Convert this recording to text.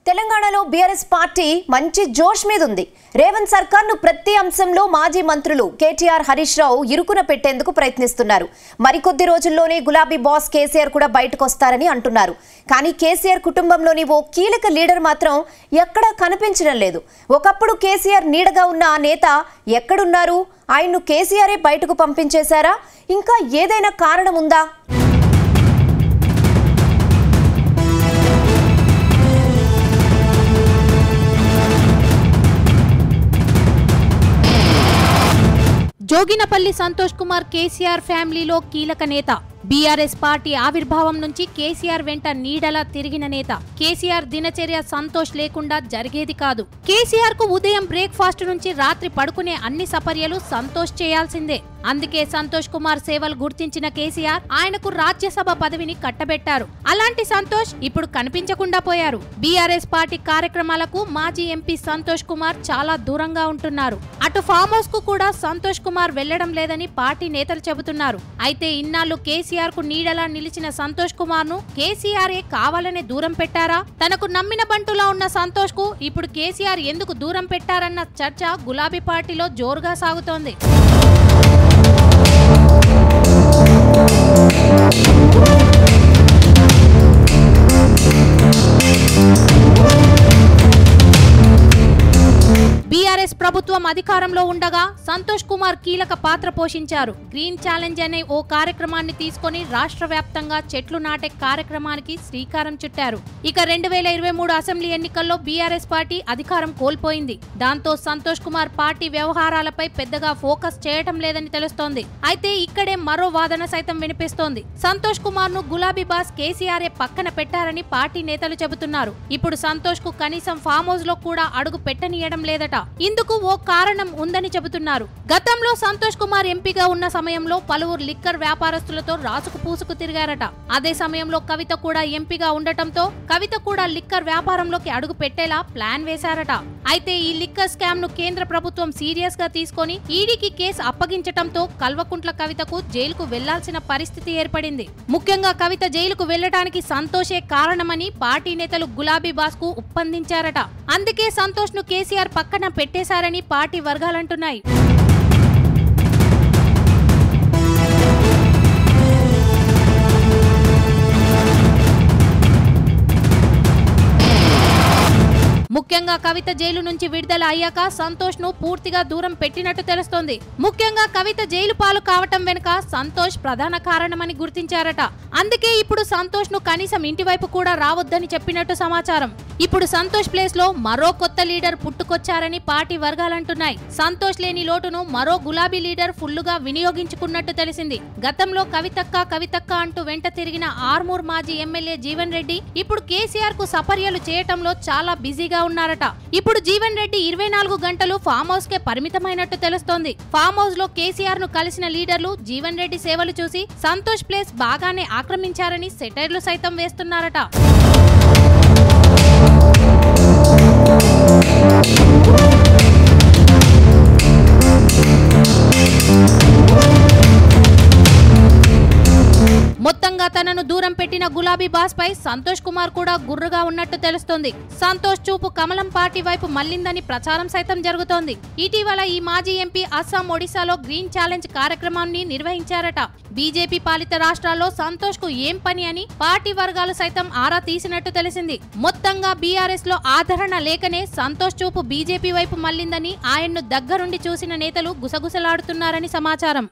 తెలంగాణలో BRS party మంచి జోష్ మీద ఉంది. రేవంత్ సర్కార్ను ప్రతి అంశంలో మాజీ మంత్రులు కేటీఆర్, హరీష్ రావు ఇరుకున పెట్టేందుకు ప్రయత్నిస్తున్నారు. మరికొద్ది రోజుల్లోనే గులాబీ బాస్ కేసీఆర్ కూడా బయటకు వస్తారని అంటున్నారు. కానీ కేసీఆర్ కుటుంబంలోని ఓ కీలక లీడర్ మాత్రం ఎక్కడా కనిపించడం లేదు. ఒకప్పుడు కేసీఆర్ నీడగా ఉన్న ఆ నేత ఎక్కడున్నారు? ఆయన్ను కేసీఆరే బయటకు పంపించేశారా? ఇంకా ఏదైనా కారణం ఉందా? జోగినపల్లి సంతోష్ కుమార్ కేసీఆర్ ఫ్యామిలీలో కీలక నేత. బీఆర్ఎస్ పార్టీ ఆవిర్భావం నుంచి కేసీఆర్ వెంట నీడలా తిరిగిన నేత. కేసీఆర్ దినచర్య సంతోష్ లేకుండా జరిగేది కాదు. కేసీఆర్ కు ఉదయం బ్రేక్ఫాస్ట్ నుంచి రాత్రి పడుకునే అన్ని సపర్యలు సంతోష్ చేయాల్సిందే. అందుకే సంతోష్ కుమార్ సేవలు గుర్తించిన కేసీఆర్ ఆయనకు రాజ్యసభ పదవిని కట్టబెట్టారు. అలాంటి సంతోష్ ఇప్పుడు కనిపించకుండా పోయారు. బీఆర్ఎస్ పార్టీ కార్యక్రమాలకు మాజీ ఎంపీ సంతోష్ కుమార్ చాలా దూరంగా ఉంటున్నారు. అటు ఫామ్ హౌస్ కు కూడా సంతోష్ కుమార్ వెళ్లడం లేదని పార్టీ నేతలు చెబుతున్నారు. అయితే ఇన్నాళ్లు కేసీఆర్ కు నీడలా నిలిచిన సంతోష్ కుమార్ ను కేసీఆరే కావాలనే దూరం పెట్టారా? తనకు నమ్మిన బంటులా ఉన్న సంతోష్ కు ఇప్పుడు కేసీఆర్ ఎందుకు దూరం పెట్టారన్న చర్చ గులాబీ పార్టీలో జోరుగా సాగుతోంది. బీఆర్ఎస్ ప్రభుత్వం అధికారంలో ఉండగా సంతోష్ కుమార్ కీలక పాత్ర పోషించారు. గ్రీన్ ఛాలెంజ్ అనే ఓ కార్యక్రమాన్ని తీసుకుని రాష్ట్ర వ్యాప్తంగా చెట్లు నాటే కార్యక్రమానికి శ్రీకారం చుట్టారు. ఇక 2023 అసెంబ్లీ ఎన్నికల్లో బీఆర్ఎస్ పార్టీ అధికారం కోల్పోయింది. దాంతో సంతోష్ కుమార్ పార్టీ వ్యవహారాలపై పెద్దగా ఫోకస్ చేయటం లేదని తెలుస్తోంది. అయితే ఇక్కడే మరో వాదన సైతం వినిపిస్తోంది. సంతోష్ కుమార్ ను గులాబీ బాస్ కేసీఆర్ పక్కన పెట్టారని పార్టీ నేతలు చెబుతున్నారు. ఇప్పుడు సంతోష్ కు కనీసం ఫామ్ హౌస్ లో కూడా అడుగు పెట్టనీయడం లేదట. ఇందుకు ఓ కారణం ఉందని చెబుతున్నారు. గతంలో సంతోష్ కుమార్ ఎంపీగా ఉన్న సమయంలో పలువురు లిక్కర్ వ్యాపారస్తులతో రాసుకు పూసుకు తిరిగారట. అదే సమయంలో కవిత కూడా ఎంపీగా ఉండటంతో కవిత కూడా లిక్కర్ వ్యాపారంలోకి అడుగు పెట్టేలా ప్లాన్ వేశారట. అయితే ఈ లిక్కర్ స్కామ్ ను కేంద్ర ప్రభుత్వం సీరియస్ గా తీసుకొని ఈడీకి కేసు అప్పగించటంతో కల్వకుంట్ల కవితకు జైలుకు వెళ్లాల్సిన పరిస్థితి ఏర్పడింది. ముఖ్యంగా కవిత జైలుకు వెళ్లడానికి సంతోషే కారణమని పార్టీ నేతలు గులాబీ బాస్ కు ఉప్పందించారట. అందుకే సంతోష్ ను కేసీఆర్ పక్కన పెట్టేశారని పార్టీ వర్గాలంటున్నాయి. ముఖ్యంగా కవిత జైలు నుంచి విడుదల అయ్యాక సంతోష్ ను పూర్తిగా దూరం పెట్టినట్టు తెలుస్తోంది. ముఖ్యంగా కవిత జైలు పాలు కావటం వెనుక సంతోష్ ప్రధాన కారణమని గుర్తించారట. అందుకే ఇప్పుడు సంతోష్ ను కనీసం ఇంటివైపు కూడా రావద్దని చెప్పినట్టు సమాచారం. ఇప్పుడు సంతోష్ ప్లేస్ లో మరో కొత్త లీడర్ పుట్టుకొచ్చారని పార్టీ వర్గాలంటున్నాయి. సంతోష్ లేని లోటును మరో గులాబీ లీడర్ ఫుల్లుగా వినియోగించుకున్నట్టు తెలిసింది. గతంలో కవితక్క అంటూ వెంట తిరిగిన ఆర్మూర్ మాజీ ఎమ్మెల్యే జీవన్ రెడ్డి ఇప్పుడు కేసీఆర్ కు సపర్యలు చేయటంలో చాలా బిజీగా ఉన్నారట. ఇప్పుడు జీవన్ రెడ్డి 24 గంటలు ఫామ్ హౌస్ కే పరిమితమైనట్టు తెలుస్తోంది. ఫామ్ హౌస్ లో కేసీఆర్ ను కలిసిన లీడర్లు జీవన్ రెడ్డి సేవలు చూసి సంతోష్ ప్లేస్ బాగానే ఆక్రమించారని సెటైర్లు సైతం వేస్తున్నారట. మొత్తంగా తనను దూరం పెట్టిన గులాబీ బాస్ పై సంతోష్ కుమార్ కూడా గుర్రుగా ఉన్నట్టు తెలుస్తోంది. సంతోష్ చూపు కమలం పార్టీ వైపు మళ్లిందని ప్రచారం సైతం జరుగుతోంది. ఇటీవల ఈ మాజీ ఎంపీ అస్సాం, ఒడిశాలో గ్రీన్ ఛాలెంజ్ కార్యక్రమాన్ని నిర్వహించారట. బీజేపీ పాలిత రాష్ట్రాల్లో సంతోష్ కు ఏం పని అని పార్టీ వర్గాలు సైతం ఆరా తీసినట్టు తెలిసింది. మొత్తంగా బీఆర్ఎస్ లో ఆదరణ లేకనే సంతోష్ చూపు బీజేపీ వైపు మళ్లిందని ఆయన్ను దగ్గరుండి చూసిన నేతలు గుసగుసలాడుతున్నారని సమాచారం.